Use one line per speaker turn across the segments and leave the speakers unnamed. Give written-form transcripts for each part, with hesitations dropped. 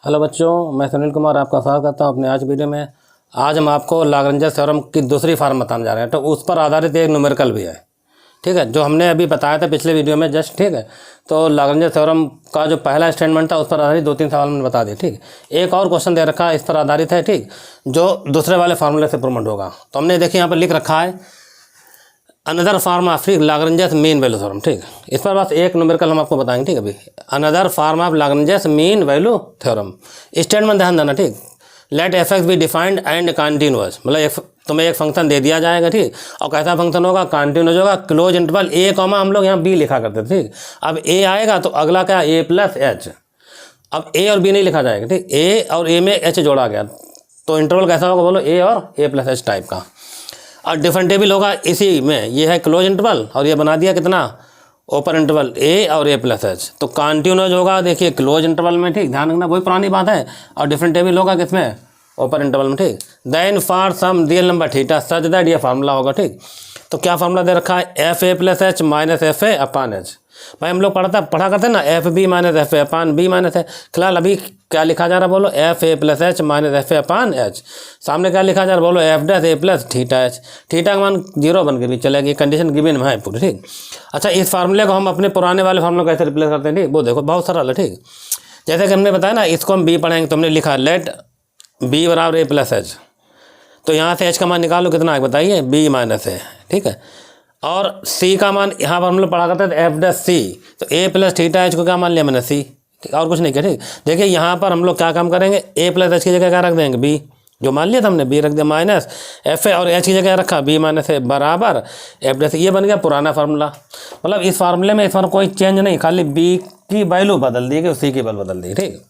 Hello बच्चों, मैं सुनील कुमार आपका स्वागत करता हूं अपने आज वीडियो में। आज हम आपको लाग्रेंज थ्योरम की दूसरी फॉर्म बताने जा रहे हैं। तो उस पर आधारित एक न्यूमेरिकल भी है, ठीक है, जो हमने अभी बताया था पिछले वीडियो में जस्ट, ठीक है। तो लाग्रेंज थ्योरम का जो पहला स्टेटमेंट था उस पर आधारित 2-3 सवाल मैंने बता दिए, ठीक। एक और क्वेश्चन दे रखा है, इस पर आधारित है, ठीक, जो दूसरे वाले फार्मूले से प्रूव होगा। तो हमने देखिए यहाँ पर लिख रखा है another form of Lagrange mean value theorem, ठीक। इस पर बस एक न्यूमेरिकल हम आपको बताएंगे, ठीक। अभी another form of Lagrange mean value theorem statement ध्यान देना, ठीक। Let f x be defined and continuous, मतलब तुम्हें एक फंक्शन दे दिया जाएगा, ठीक, और कैसा फंक्शन होगा, कंटिन्यूअस होगा, क्लोज इंटरवल ए कॉमा, हम लोग यहाँ बी लिखा करते थे, ठीक। अब ए आएगा तो अगला क्या, ए प्लस एच। अब ए और बी नहीं लिखा जाएगा, ठीक, ए और ए में एच जोड़ा गया, तो इंटरवल कैसा होगा बोलो, ए और ए प्लस एच टाइप का। और डिफरेंटेबल होगा इसी में, ये है क्लोज इंटरवल और ये बना दिया कितना, ओपन इंटरवल ए और ए प्लस एच। तो कंटिन्यूअस होगा देखिए क्लोज इंटरवल में, ठीक, ध्यान रखना वही पुरानी बात है। और डिफरेंटेबल होगा किसमें, ओपन इंटरवल में, ठीक। Then for some real number theta such that, ये फार्मूला होगा, ठीक। तो क्या फार्मूला दे रखा है, f a plus h minus F A upon h. भाई हम लोग पढ़ा करते हैं ना, f B minus F A upon B minus है। फिलहाल अभी क्या लिखा जा रहा है बोलो, f a plus h minus F A upon h. सामने क्या लिखा जा रहा है बोलो, एफ डैश ए प्लस थीटा एच। थीटा का मान 0 बन के भी चलेगी, कंडीशन गिवन है पूरी, ठीक। अच्छा, इस फार्मूले को हम अपने पुराने वाले फार्मूले कैसे रिप्लेस करते हैं, ठीक, वो देखो बहुत सरल है, ठीक। जैसे कि हमने बताया ना, इसको हम बी पढ़ेंगे, तुमने लिखा लेट बी बराबर ए प्लस एच। तो यहाँ से एच का मान निकालो, कितना है बताइए, बी माइनस है, ठीक है। और सी का मान यहाँ पर हम लोग पढ़ा करते हैं एफ डैश सी, तो ए प्लस थीटा एच को क्या मान लिया मैंने, सी, ठीक, और कुछ नहीं किया, ठीक। देखिए यहाँ पर हम लोग क्या काम करेंगे, ए प्लस एच की जगह क्या रख देंगे, बी, जो मान लिया था हमने, बी रख दिया माइनस एफ ए, और एच की जगह रखा बी माइनस ए बराबर एफ डैश। ये बन गया पुराना फार्मूला। मतलब इस फार्मूले में इस बार कोई चेंज नहीं, खाली बी की वैल्यू बदल दी गई, सी की वैल्यू बदल दी, ठीक।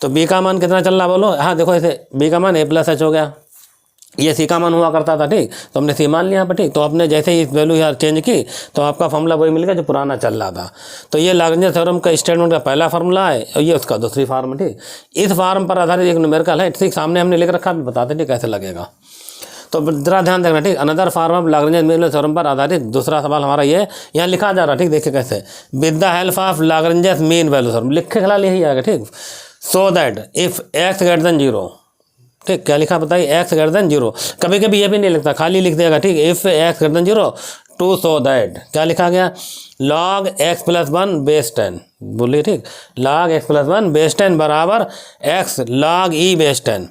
तो बी का मान कितना चल रहा बोलो, हाँ देखो ऐसे बी का मान ए प्लस एच हो गया, ये सी का मान हुआ करता था, ठीक। तो हमने सी मान लिया यहाँ पर, ठीक। तो आपने जैसे ही वैल्यू यहाँ चेंज की तो आपका फार्मूला वही मिल गया जो पुराना चल रहा था। तो ये लाग्रेंज थ्योरम का स्टेटमेंट का पहला फार्मूला है और ये उसका दूसरी फार्म, ठीक। इस फार्म पर आधारित एक न्यूमेरिकल है, ठीक, सामने हमने लिख रखा, बताते ठीक कैसे लगेगा। तो जरा ध्यान रखना, ठीक। Another form of Lagrange mean theorem पर आधारित दूसरा सवाल हमारा ये यहाँ लिखा जा रहा है, ठीक। देखिए कैसे, with the help of Lagrange mean value theorem, लिखे खिलाल यही आएगा, ठीक। So that if x greater than 0, ठीक, क्या लिखा बताइए, एक्स ग्रेटर देन 0। कभी कभी ये भी नहीं लिखता, खाली लिख देगा, ठीक, if x greater than 0 to so that, क्या लिखा गया, लॉग एक्स प्लस 1 बेस 10, बोलिए, ठीक, लॉग एक्स प्लस 1 बेस 10 बराबर एक्स लॉग ई बेस 10।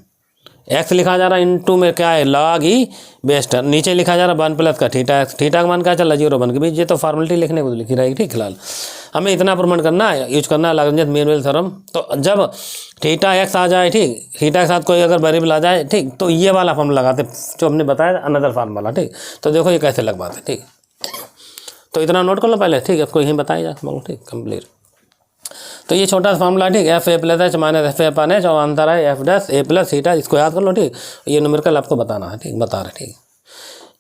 एक्स लिखा जा रहा है, इनटू में क्या है, लॉग ई बेस 10, नीचे लिखा जा रहा है 1 प्लस का थीटा एक्स, थीटा का मान क्या चल रहा है 0 बन के भी, ये तो फॉर्मेलिटी लिखने को लिखी रहेगी, ठीक। फिलहाल हमें इतना प्रूव करना है, यूज करना है लाग्रेंज मीन वैल्यू थ्योरम। तो जब थीटा एक्स आ जाए, ठीक, थीटा के साथ कोई अगर वेरिएबल आ जाए, ठीक, तो ये वाला फॉर्म लगाते जो हमने बताया अनदर फॉर्म वाला, ठीक। तो देखो ये कैसे लगवाते, ठीक। तो इतना नोट कर लो पहले, ठीक, आपको यहीं बताया बोलो, ठीक, कंप्लीट। तो ये छोटा सा फार्मूला, ठीक, F a plus h minus F A upon H, और अंतर है एफ डैश ए प्लस थीटा, इसको याद कर लो, ठीक। ये न्यूमेरिकल आपको बताना है, ठीक, बता रहे, ठीक।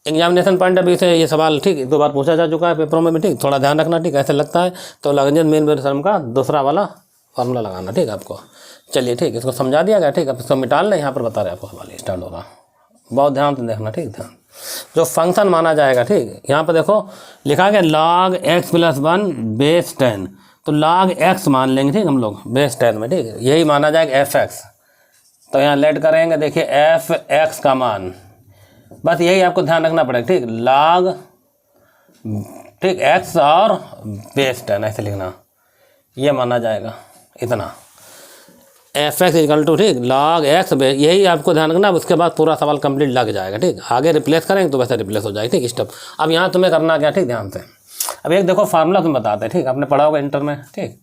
एग्जामिनेशन पॉइंट ऑफ व्यू से ये सवाल, ठीक, 2 बार पूछा जा चुका है पेपरों में भी, ठीक, थोड़ा ध्यान रखना, ठीक, ऐसे लगता है। तो लाग्रेंज मीन वैल्यू थ्योरम का दूसरा वाला फार्मूला लगाना, ठीक, आपको। चलिए, ठीक, इसको समझा दिया गया, ठीक। अब इसको मिटा लें, यहाँ पर बता रहे आपको सवाल स्टार्ट होगा, बहुत ध्यान से देखना, ठीक। ध्यान, जो फंक्शन माना जाएगा, ठीक, यहाँ पर देखो लिखा गया लॉग एक्स प्लस 1 बेस 10, तो लॉग एक्स मान लेंगे, ठीक, हम लोग बेस 10 में, ठीक, यही माना जाएगा एफ एक्स। तो यहाँ लेट करेंगे, देखिए एफ एक्स का मान, बस यही आपको ध्यान रखना पड़ेगा, ठीक, लॉग, ठीक, एक्स और बेस 10 ऐसे लिखना, ये माना जाएगा इतना, एफ एक्स इक्वल टू, ठीक, लॉग एक्स बेस, यही आपको ध्यान रखना। उसके बाद पूरा सवाल कंप्लीट लग जाएगा, ठीक। आगे रिप्लेस करेंगे तो वैसे रिप्लेस हो जाएगा, ठीक, स्टेप। अब यहाँ तुम्हें करना क्या, ठीक, ध्यान से। अब एक देखो फार्मूला तुम बताते हैं, ठीक, आपने पढ़ा होगा इंटर में, ठीक।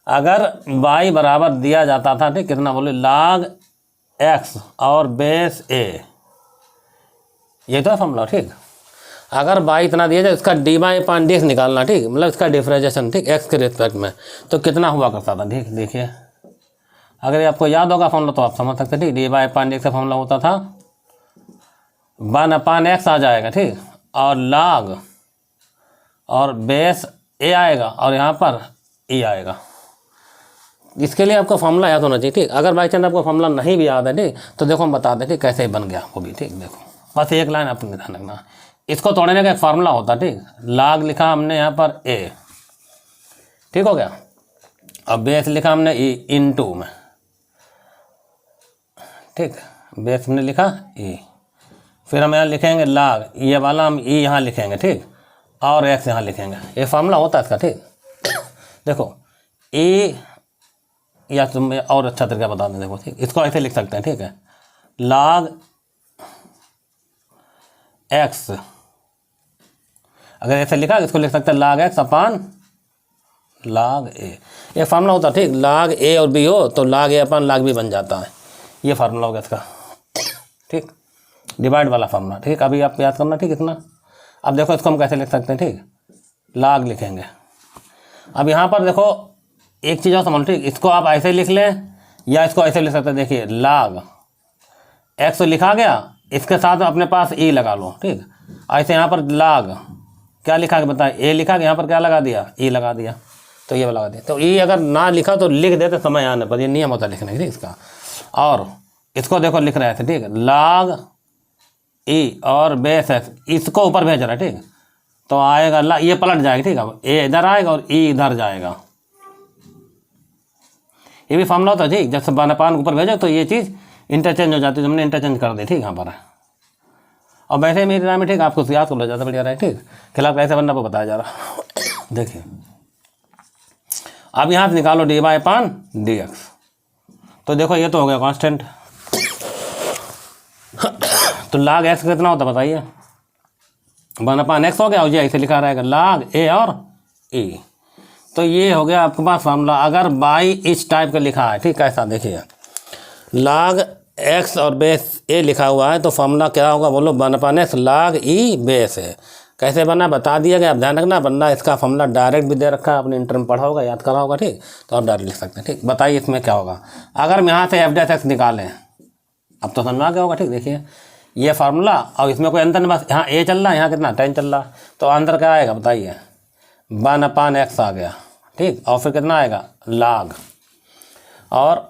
अगर y बराबर दिया जाता था, ठीक, कितना बोले, लॉग एक्स और बेस ए, ये तो है फार्मूला, ठीक। अगर y इतना दिया जाए, इसका dy अपान dx निकालना, ठीक, मतलब इसका डिफरेंशिएशन, ठीक, x के रिस्पेक्ट में, तो कितना हुआ करता था, ठीक। देखिए अगर आपको याद होगा फार्मूला तो आप समझ सकते हैं, ठीक। dy अपान dx का फार्मूला होता था 1 अपान x आ जाएगा, ठीक, और लॉग और बेस ए आएगा और यहाँ पर ई आएगा। इसके लिए आपको फार्मूला याद होना चाहिए, ठीक। अगर बाई चांस आपको फार्मूला नहीं भी याद है, ठीक, तो देखो हम बता दें, ठीक, कैसे बन गया वो भी, ठीक। देखो बस एक लाइन आपने ध्यान रखना, इसको तोड़ने का एक फार्मूला होता है, ठीक। लॉग लिखा हमने यहाँ पर ए, ठीक हो गया, और बेस लिखा हमने ई इनटू में, ठीक, बेस हमने लिखा ई, फिर हम यहाँ लिखेंगे लाग, ये वाला हम ई यहाँ लिखेंगे, ठीक, और एक्स यहाँ लिखेंगे। ये फार्मूला होता है इसका, ठीक। देखो ई, या तुम और अच्छा तरीका बता दें, देखो ठीक, इसको ऐसे लिख सकते हैं, ठीक है, लाग एक्स, अगर ऐसे लिखा इसको लिख सकते हैं लाग एक्स अपान लाग ए। ये फार्मूला होता है, ठीक, लाग ए और बी हो तो लाग ए अपान लाग बी बन जाता है। ये फार्मूला होगा इसका, ठीक, डिवाइड वाला फार्मूला, ठीक। अभी आप याद करना, ठीक, इतना। अब देखो इसको हम कैसे लिख सकते हैं, ठीक, लाग लिखेंगे। अब यहाँ पर देखो एक चीज़ और समझ, ठीक, इसको आप ऐसे लिख लें या इसको ऐसे लिख सकते हैं। देखिए लाग एक्स लिखा गया, इसके साथ अपने पास ई लगा लो, ठीक। ऐसे यहाँ पर लाग क्या लिखा है बताए, ए लिखा गया, यहाँ पर क्या लगा दिया, ई लगा दिया, तो ये लगा दिया। तो ई अगर ना लिखा तो लिख देते समय आने पर, ये नियम होता है लिखने का, ठीक इसका। और इसको देखो लिख रहे थे, ठीक, लाग ई और बेस एक्स, इसको ऊपर भेज रहा है, ठीक, तो आएगा ला, ये पलट जाएगा, ठीक है, ए इधर आएगा और ई इधर जाएगा। ये भी फार्मूला होता है, ठीक, जब बानापान ऊपर भेजो तो ये चीज़ इंटरचेंज हो जाती है, हमने इंटरचेंज कर दी, ठीक, यहाँ पर। और वैसे मेरी राय में, ठीक, आपको याद कर लो, ज़्यादा बढ़िया रहा है, ठीक। खिलाफ कैसे बनना वो बताया जा रहा। देखिए अब यहाँ से निकालो डी वाई अपान डी एक्स, तो देखो ये तो हो गया कांस्टेंट। तो लाग एक्स कितना होता बताइए, 1/x हो गया, और ये ऐसे लिखा रहेगा लाग ए और ई। तो ये हो गया आपके पास फार्मूला। अगर बाई इस टाइप का लिखा है, ठीक, कैसा देखिए, लाग एक्स और बेस ए लिखा हुआ है, तो फार्मूला क्या होगा बोलो, 1/x लाग ई बेस है। कैसे बना बता दिया गया, आप ध्यान रखना, वरना इसका फार्मूला डायरेक्ट भी दे रखा है, आपने इंटर में पढ़ा होगा, याद करा होगा, ठीक, तो आप डायरेक्ट लिख सकते हैं, ठीक। बताइए इसमें क्या होगा अगर हम यहाँ से एफ डैश एक्स निकालें, अब तो समझ में आ गया होगा, ठीक। देखिए ये फार्मूला, और इसमें कोई अंतर नहीं, बस यहाँ ए चल रहा है, यहाँ कितना 10 चल रहा है, तो अंतर क्या आएगा बताइए, 1/x आ गया, ठीक, और फिर कितना आएगा लाग, और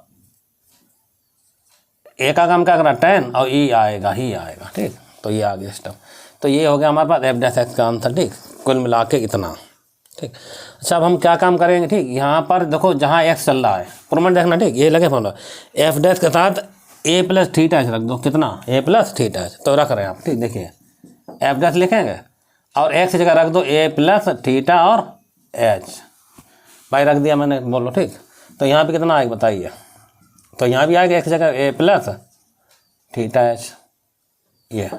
ए का काम क्या करा 10, और ई आएगा ही आएगा, ठीक। तो ये आ गया स्टेप। तो ये हो गया हमारे पास एफ डैश एक्स का आंसर, ठीक, कुल मिला के इतना, ठीक। अच्छा अब हम क्या काम करेंगे, ठीक, यहाँ पर देखो जहाँ एक्स चल रहा है प्रूवमेंट देखना, ठीक, ये लगे फॉर्मूला, एफ डैश के साथ ए प्लस थीटा एच रख दो, कितना ए प्लस थीटा एच, तो रख रहे हैं आप, ठीक। देखिए एफ डैश लिखेंगे और एक्स जगह रख दो ए प्लस थीटा और एच, भाई रख दिया मैंने, बोलो, ठीक। तो यहाँ पे कितना आएगा बताइए, तो यहाँ भी आएगा एक्स जगह ए प्लस थीटा एच, ये,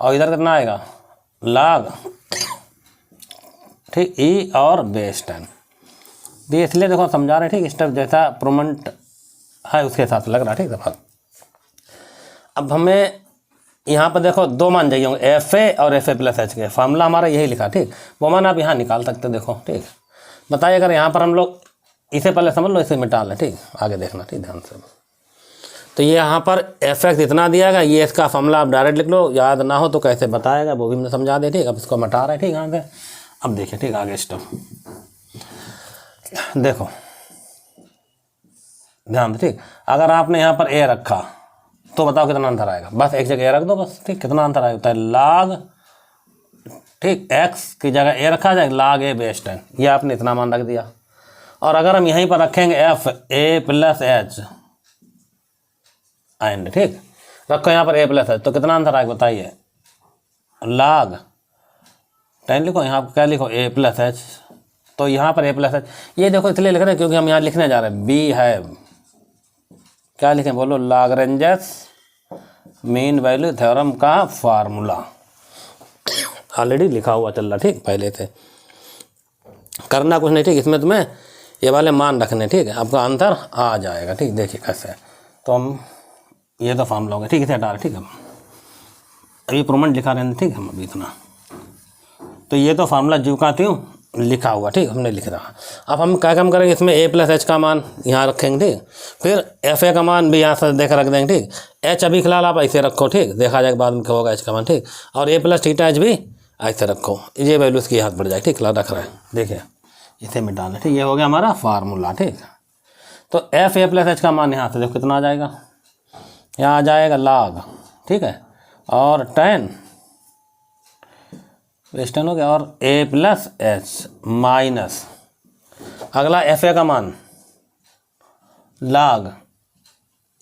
और इधर कितना आएगा लाग, ठीक, ई और बेस 10। तो इसलिए देखो समझा रहे, ठीक, स्टेप जैसा प्रूवमेंट है उसके साथ लग रहा, ठीक है। अब हमें यहाँ पर देखो दो मान चाहिए होंगे, एफ ए और एफ ए प्लस एच के, फार्मूला हमारा यही लिखा, ठीक, वो मान आप यहाँ निकाल सकते देखो, ठीक। बताइए अगर यहाँ पर हम लोग इसे पहले समझ लो, इसे मिटा लें, ठीक, आगे देखना, ठीक, ध्यान से। तो ये यहाँ पर एफ एक्स इतना दिया गया, ये इसका फार्मूला आप डायरेक्ट लिख लो, याद ना हो तो कैसे बताएगा वो भी मैंने समझा दे, ठीक। अब इसको मिटा रहे, ठीक, यहाँ से। अब देखिए, ठीक, आगे स्टेप देखो ध्यान दे, ठीक। अगर आपने यहाँ पर ए रखा तो बताओ कितना अंतर आएगा, बस एक जगह ए रख दो बस, ठीक। कितना अंतर आएगा लाग, ठीक, एक्स की जगह ए रखा जाए, लाग ए बेस 10, ये आपने इतना मान रख दिया। और अगर हम यहीं पर रखेंगे F a plus H and, ठीक, रखो यहाँ पर ए प्लस एच, तो कितना अंतर आएगा बताइए, लाग 10 लिखो, यहाँ पर क्या लिखो ए प्लस एच, तो यहाँ पर ए प्लस एच, ये देखो इसलिए लिख रहे हैं क्योंकि हम यहाँ लिखने जा रहे हैं बी है, क्या लिखें बोलो, लाग्रेंजस मीन वैल्यू थ्योरम का फार्मूला, ऑलरेडी लिखा हुआ चल रहा, ठीक, पहले से करना कुछ नहीं, ठीक। इसमें तुम्हें ये वाले मान रखने, ठीक है, आपका आंसर आ जाएगा, ठीक। देखिए कैसे, तो हम ये तो फार्मूला होगा, ठीक, इसे हटा रहे, ठीक है। अभी प्रूवमेंट लिखा रहे हैं, ठीक, हम अभी इतना, तो ये तो फार्मूला ज्यों का त्यों लिखा हुआ, ठीक, हमने लिख रहा। अब हम क्या काम करेंगे, इसमें ए प्लस एच का मान यहाँ रखेंगे, ठीक, फिर एफ ए का मान भी यहाँ से देखकर रख देंगे, ठीक। एच अभी फिलहाल आप ऐसे रखो, ठीक, देखा जाएगा बाद में क्या होगा एच का मान, ठीक। और ए प्लस थीटा एच भी ऐसे रखो, ये वैल्यू इसकी हाथ बढ़ जाएगी, ठीक, रख रहे हैं, देखिए इसे मिटा लें, ठीक। ये हो गया हमारा फार्मूला, ठीक। तो एफ ए प्लस एच का मान यहाँ से देखो कितना आ जाएगा, यहाँ आ जाएगा लाग, ठीक है, और 10 वेस्टर्न हो गया, और ए प्लस एच माइनस, अगला एफ ए का मान लाग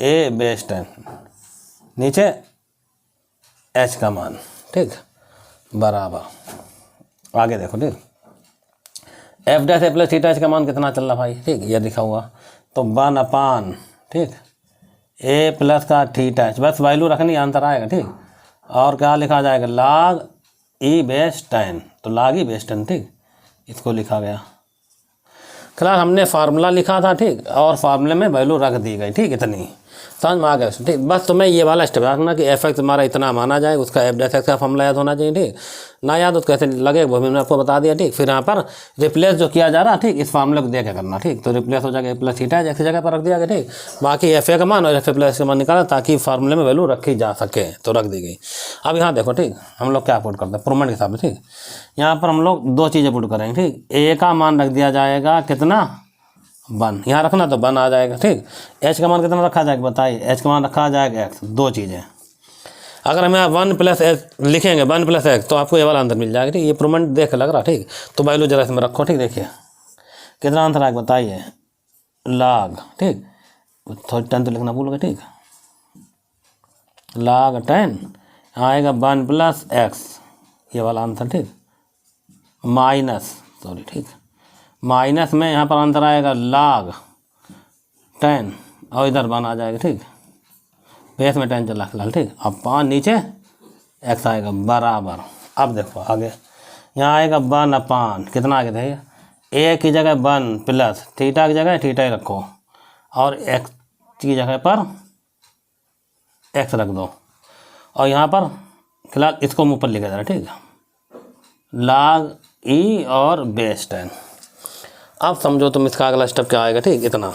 ए बेस 10 नीचे एच का मान, ठीक, बराबर आगे देखो, ठीक, एफ डैश ए प्लस थीटा एच का मान कितना चल रहा भाई, ठीक, ये लिखा हुआ, तो 1/, ठीक, ए प्लस का थीटा एच, बस वैल्यू रखनी, आंसर आएगा, ठीक। और क्या लिखा जाएगा, log ई बेस 10, तो log ई बेस 10, ठीक, इसको लिखा गया। क्लास हमने फार्मूला लिखा था, ठीक, और फार्मूले में वैल्यू रख दी गई, ठीक, इतनी समझ में आ गया, ठीक। बस तुम्हें ये वाला स्टेप रखना कि एफ एक्स हमारा इतना माना जाए, उसका एफ डैश एक्स का फॉर्मूला याद होना चाहिए, ठीक, ना याद हो तो कैसे लगे वो मैंने आपको बता दिया, ठीक। फिर यहाँ पर रिप्लेस जो किया जा रहा, ठीक, इस फार्मूले को देख करना, ठीक, तो रिप्लेस हो जाएगा ए प्लस थीटा एक जगह पर रख दिया गया, ठीक, बाकी एफ ए का मान और एफ ए प्लस का मान निकाला ताकि फार्मूले में वैल्यू रखी जा सके, तो रख दी गई। अब यहाँ देखो, ठीक, हम लोग क्या पुट करते हैं प्रूवमेंट के हिसाब से, ठीक, यहाँ पर हम लोग दो चीज़ें पुट करेंगे, ठीक, ए का मान रख दिया जाएगा कितना 1, यहाँ रखना तो 1 आ जाएगा, ठीक। एच का मान कितना रखा जाएगा बताइए, एच का मान रखा जाएगा एक्स, दो चीज़ें, अगर हम यहाँ 1 प्लस एक्स लिखेंगे 1 प्लस एक्स तो आपको ये वाला आंसर मिल जाएगा, ठीक, ये प्रूवमेंट देख लग रहा, ठीक, तो वैल्यू जरा इसमें रखो, ठीक, देखिए कितना आंसर आएगा बताइए, log, ठीक, थोड़ी 10 तो लिखना भूल गए, ठीक, log 10 आएगा 1 प्लस एक्स, ये वाला आंसर, ठीक, माइनस, सॉरी, ठीक, माइनस में यहाँ पर आंसर आएगा log 10 और इधर 1 आ जाएगा, ठीक, बेस में 10 चला फिलहाल, ठीक, अब 5 नीचे x आएगा बराबर। अब देखो आगे यहाँ आएगा 1/, कितना आगे देखिए, ए की जगह 1 प्लस थीटा की जगह थीटा ही रखो और x की जगह पर x रख दो, और यहाँ पर फिलहाल इसको मुँह पर लिखा जा रहा है, ठीक, log ई और बेस 10। अब समझो तुम इसका अगला स्टेप क्या आएगा, ठीक, इतना,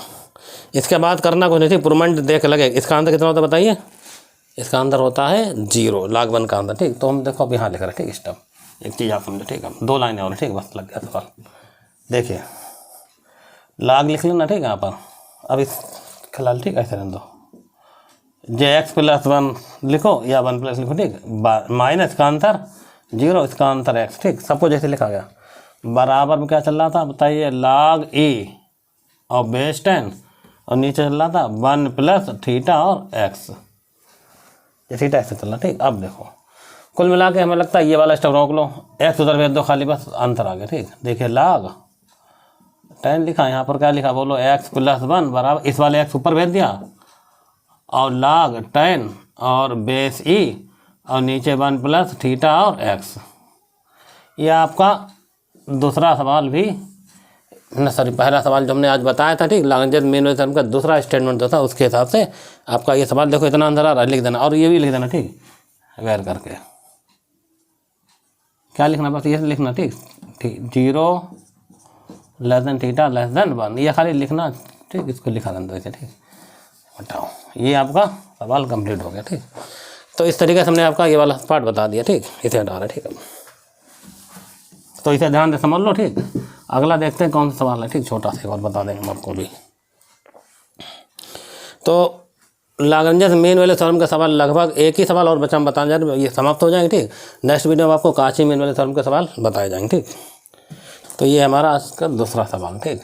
इसके बाद करना कुछ नहीं, ठीक, प्रूवमेंट देख लगे, इसका आंसर कितना होता है बताइए, इसका आंसर होता है 0, log 1 का आंसर, ठीक। तो हम देखो अब यहाँ लिख रहे हैं, ठीक, स्टेप, एक चीज़ आप समझो, ठीक है, 2 लाइनें और, ठीक, बस लग गया सवाल। देखिए log लिख लेना, ठीक, यहाँ पर, अब इस फिलहाल, ठीक, ऐसे रहने दो, जे एक्स प्लस 1 लिखो या 1 प्लस लिखो, ठीक, माइनस का आंसर 0, इसका आंसर x, ठीक, सबको जैसे लिखा गया, बराबर में क्या चल रहा था बताइए, log e और बेस 10 और नीचे चल रहा था 1 प्लस थीटा और x, ये थीटा ऐसे चल रहा, ठीक। अब देखो कुल मिला के हमें लगता है ये वाला स्टेप रोक लो, x उधर भेज दो खाली, बस आंसर आ गया, ठीक। देखिए log 10 लिखा, यहाँ पर क्या लिखा बोलो, x प्लस 1 बराबर, इस वाले x ऊपर भेज दिया और log 10 और बेस e और नीचे 1 प्लस थीटा और x। यह आपका दूसरा सवाल भी ना, सॉरी पहला सवाल जो हमने आज बताया था, ठीक, लाग्रेंज मीन वैल्यू थ्योरम का दूसरा स्टेटमेंट जो था उसके हिसाब से आपका ये सवाल देखो, इतना आंसर आ रहा है, लिख देना, और ये भी लिख देना, ठीक, वैर करके क्या लिखना, बस ये लिखना, ठीक, 0 less than theta less than 1, ये खाली लिखना, ठीक, इसको लिखा देना वैसे, ठीक, बताओ, ये आपका सवाल कंप्लीट हो गया, ठीक। तो इस तरीके से हमने आपका ये वाला पार्ट बता दिया, ठीक, इसे हटा रहा है, ठीक है, तो इसे ध्यान से समझ लो, ठीक। अगला देखते हैं कौन सा सवाल है, ठीक, छोटा सा और बता देंगे हम आपको भी। तो लाग्रेंज मीन वैल्यू थ्योरम का सवाल लगभग एक ही सवाल और बचा, हम बताने जा रहे हैं, ये समाप्त हो जाएंगे, ठीक। नेक्स्ट वीडियो में आपको काची मीन वैल्यू थ्योरम के सवाल बताए जाएंगे, ठीक। तो ये हमारा आज का दूसरा सवाल, ठीक,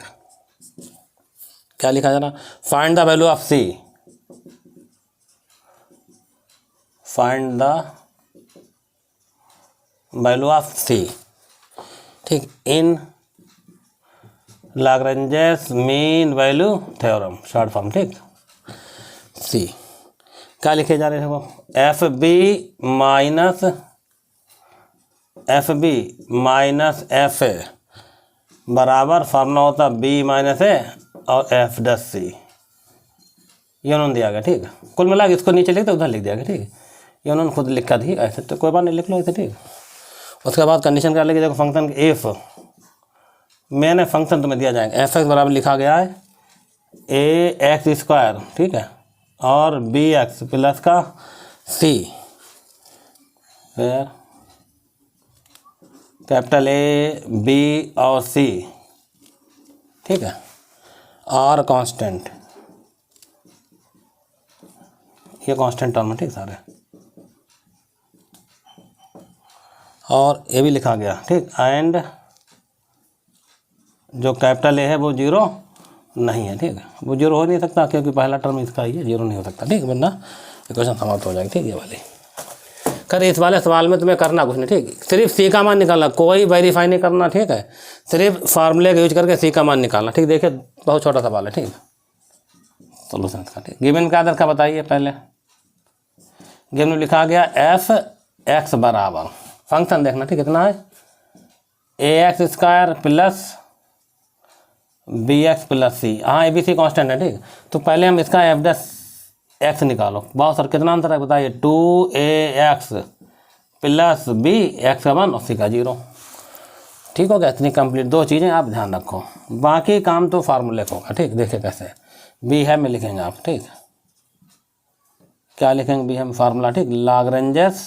क्या लिखा जा रहा, find the value of C, find the value of C, ठीक, in Lagrange mean value theorem, short form, ठीक, सी। क्या लिखे जा रहे हैं वो, F B minus F A बराबर फार्मूला होता बी माइनस ए और एफ डस सी, ये उन्होंने दिया गया, ठीक। कुल मिला के इसको नीचे लिखते उधर लिख दिया गया, ठीक, ये उन्होंने खुद लिखा थी, ऐसे तो कोई बात नहीं, लिख लो ऐसे, ठीक। उसके बाद कंडीशन क्या लिखी, देखो फंक्शन इफ मैंने फंक्शन तुम्हें दिया जाएगा, एफ एक्स बराबर लिखा गया है ए एक्स स्क्वायर, ठीक है, और बी एक्स प्लस का सी, फिर कैपिटल ए बी और सी, ठीक है, आर कांस्टेंट, ये कांस्टेंट टर्म है, ठीक सारे, और ये भी लिखा गया, ठीक, एंड जो कैपिटल ए है वो 0 नहीं है, ठीक है। वो जीरो हो नहीं सकता क्योंकि पहला टर्म इसका ही है, जीरो नहीं हो सकता, ठीक है, वरना इक्वेशन समाप्त हो जाएगी, ठीक है। ये वाली कर इस वाले सवाल में तुम्हें करना कुछ नहीं, ठीक, सिर्फ सी का मान निकालना, कोई वेरीफाई नहीं करना, ठीक है, सिर्फ फार्मूले का यूज करके सी का मान निकालना, ठीक। देखिए बहुत छोटा सवाल है, ठीक। सोल्यूशन इसका, ठीक। गिवन का आदर का बताइए पहले। गिवन में लिखा गया एफ एक्स बराबर फंक्शन देखना, ठीक, कितना है A X square plus B X plus C. हाँ ए बी सी कॉन्स्टेंट है, ठीक। तो पहले हम इसका एफ डैश एक्स निकालो। बहुत सर कितना अंतर है बताइए, 2ax प्लस बी एक्स का 1 और सी का 0, ठीक हो गया। इतनी कंप्लीट दो चीज़ें आप ध्यान रखो, बाकी काम तो फार्मूले का होगा, ठीक। देखिए कैसे बी है में लिखेंगे आप, ठीक, क्या लिखेंगे बी है में फार्मूला, ठीक, लाग्रेंजस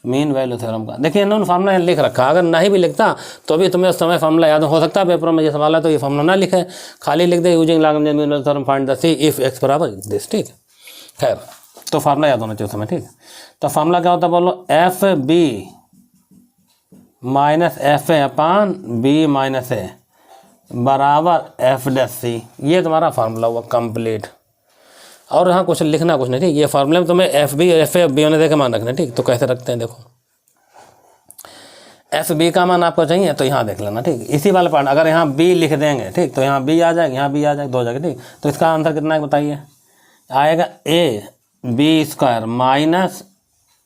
मीन वैल्यू थ्योरम का। देखिए इन्होंने फार्मूला लिख रखा, अगर नहीं भी लिखता तो भी तुम्हें उस समय फार्मूला याद हो सकता है पेपर में ये सवाल है तो ये फार्मूला ना लिखे, खाली लिख दे using Lagrange's mean value theorem find the C if X बराबर दिस, ठीक। खैर तो फार्मूला याद होना चाहिए उस समय, ठीक। तो फार्मूला क्या होता है बोलो, F B minus F A upon B minus A बराबर एफ डैश सी। ये तुम्हारा फार्मूला हुआ कंप्लीट। और यहाँ कुछ लिखना कुछ नहीं, ठीक। ये फार्मूले में तुम्हें f b f a b होने दे के मान रखना, ठीक। तो कैसे रखते हैं देखो, एफ बी का मान आपको चाहिए तो यहाँ देख लेना, ठीक। इसी वाले पार्ट अगर यहाँ बी लिख देंगे, ठीक, तो यहाँ बी आ जाएगा, यहाँ बी आ जाएगा, 2 हो जाएगा, ठीक। तो इसका आंसर कितना है बताइए, आएगा ए बी स्क्वायर माइनस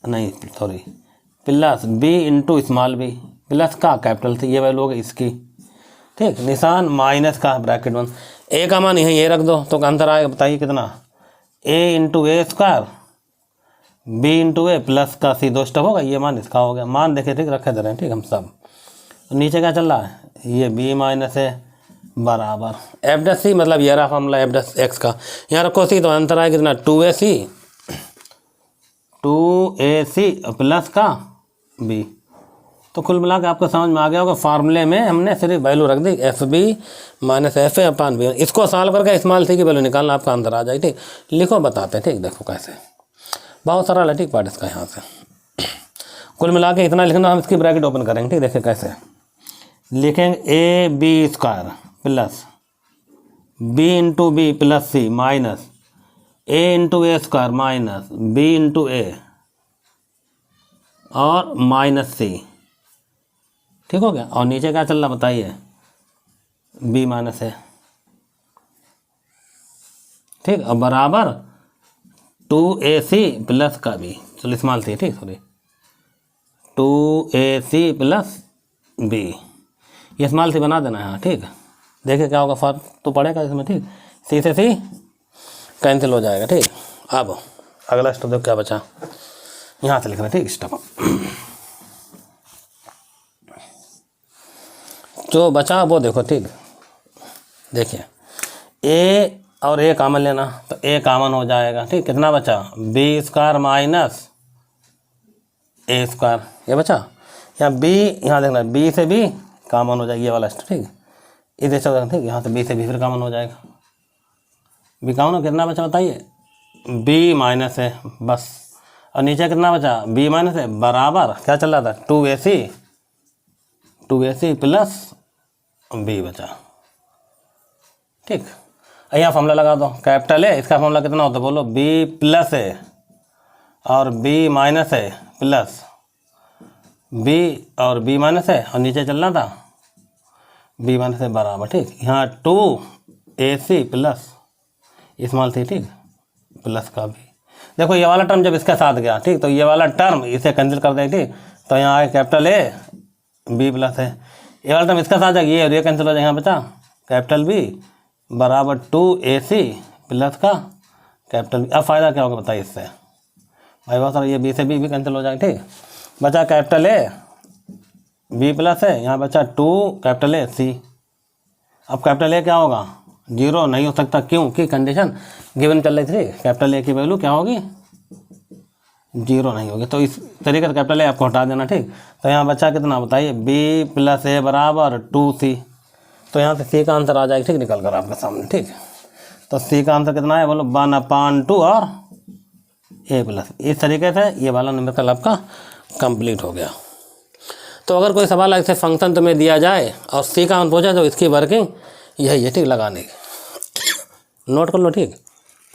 नहीं sorry plus B into small b plus का कैपिटल सी, ये वैल्यू होगी इसकी, ठीक। निशान माइनस का ब्रैकेट 1, ए का मान यहीं ये रख दो तो आंसर आएगा बताइए कितना, ए into A square B into A plus का सी, 2 स्टेप होगा, ये मान इसका हो गया। मान देखे, ठीक, रखे दे रहे हैं, ठीक हम सब। नीचे क्या चल रहा है, ये बी माइनस ए बराबर एफ डैश सी, मतलब ये रहा फॉर्मूला एफ डैश एक्स का। यहाँ रखो सी तो अंतर आएगा कितना, 2ac प्लस का b। तो कुल मिला के आपको समझ में आ गया होगा, फार्मूले में हमने सिर्फ वैल्यू रख दी F B minus F A upon B. इसको सॉल्व करके स्मॉल सी की वैल्यू निकालना, आपका आंसर आ जाए, ठीक। लिखो बताते हैं, ठीक, देखो कैसे, बहुत सरल है, ठीक। पार्ट इसका यहाँ से कुल मिला के इतना लिखना, हम इसकी ब्रैकेट ओपन करेंगे, ठीक। देखिए कैसे लिखेंगे, A B square plus B into B plus C minus A into A square minus B into A और माइनस सी, ठीक हो गया। और नीचे क्या चल रहा बताइए, बी माइनस ए, ठीक, और बराबर 2ac प्लस का बी, चलो स्मॉल सी, ठीक, सॉरी 2ac प्लस बी, ये स्मॉल सी बना देना है, हाँ, ठीक। देखिए क्या होगा, फर्क तो पड़ेगा इसमें, ठीक। सी से सी कैंसिल हो जाएगा, ठीक। अब अगला स्टेप देखो क्या बचा, यहाँ से लिखना, ठीक। स्टेप जो बचा वो देखो, ठीक। देखिए ए और ए कामन लेना, तो ए कामन हो जाएगा, ठीक। कितना बचा, बी स्क्वायर माइनस ए स्क्वायर, ये बचा। यहाँ बी, यहाँ देखना बी से बी कामन हो जाएगी, ये वाला स्टेप, ठीक। इधर चल, ठीक, यहाँ से बी से बी फिर कामन हो जाएगा, बी कामन हो, कितना बचा बताइए, बी माइनस है बस। और नीचे कितना बचा, बी माइनस है बराबर क्या चल रहा था, 2ac प्लस बी बचा, ठीक। यहाँ फॉर्मूला लगा दो, कैपिटल है, इसका फॉर्मूला कितना होता है बोलो, बी प्लस है और बी माइनस है प्लस बी और बी माइनस है, और नीचे चलना था बी माइनस है बराबर, ठीक। यहाँ 2ac प्लस स्मॉल सी, ठीक, प्लस का भी। देखो ये वाला टर्म जब इसके साथ गया, ठीक, तो ये वाला टर्म इसे कैंसिल कर दें, ठीक। तो यहाँ आए कैपिटल ए बी प्लस है, ये वाला टर्म इसका साथ जाएगा, ये और ये कैंसिल हो जाएगा, यहाँ बचा कैपिटल बी बराबर 2ac प्लस का कैपिटल बी। अब फ़ायदा क्या होगा बताइए इससे, भाई बहुत सारा, ये बी से बी भी कैंसिल हो जाएगा, ठीक। बचा कैपिटल ए बी प्लस है, यहाँ बचा 2 कैपिटल ए सी। अब कैपिटल ए क्या होगा, 0 नहीं हो सकता, क्योंकि कंडीशन गिवन चल रही थी, कैपिटल ए की वैल्यू क्या होगी, 0 नहीं होगी। तो इस तरीके से कैपिटल ए आपको हटा देना, ठीक। तो यहाँ बचा कितना बताइए, बी प्लस ए बराबर 2c। तो यहाँ से सी का आंसर आ जाएगा, ठीक, निकल कर आपके सामने, ठीक। तो सी का आंसर कितना है बोलो, 1/2 और ए प्लस। इस तरीके से ये वाला न्यूमेरिकल आपका कंप्लीट हो गया। तो अगर कोई सवाल ऐसे फंक्शन तुम्हें दिया जाए और सी का आंसर पूछा तो इसकी वर्किंग यही है, ठीक, लगाने की। नोट कर लो, ठीक।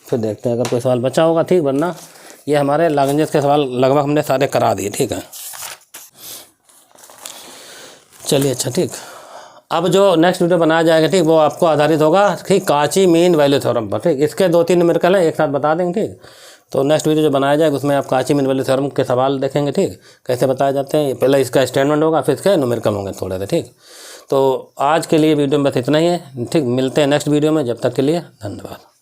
फिर देखते हैं अगर कोई सवाल बचा होगा, ठीक, वरना ये हमारे लाग्रेंज के सवाल लगभग हमने सारे करा दिए, ठीक है। चलिए, अच्छा, ठीक। अब जो नेक्स्ट वीडियो बनाया जाएगा, ठीक, वो आपको आधारित होगा, ठीक, काची मीन वैल्यू थ्योरम पर, ठीक। इसके 2-3 न्यूमेरिकल हैं, एक साथ बता देंगे, ठीक। तो नेक्स्ट वीडियो जो बनाया जाएगा उसमें आप काची मीन वैल्यू थ्योरम के सवाल देखेंगे, ठीक, कैसे बताए जाते हैं। पहले इसका स्टेटमेंट होगा, फिर इसके न्यूमेरिकल होंगे थोड़े से, ठीक। तो आज के लिए वीडियो में बस इतना ही है, ठीक। मिलते हैं नेक्स्ट वीडियो में, जब तक के लिए धन्यवाद।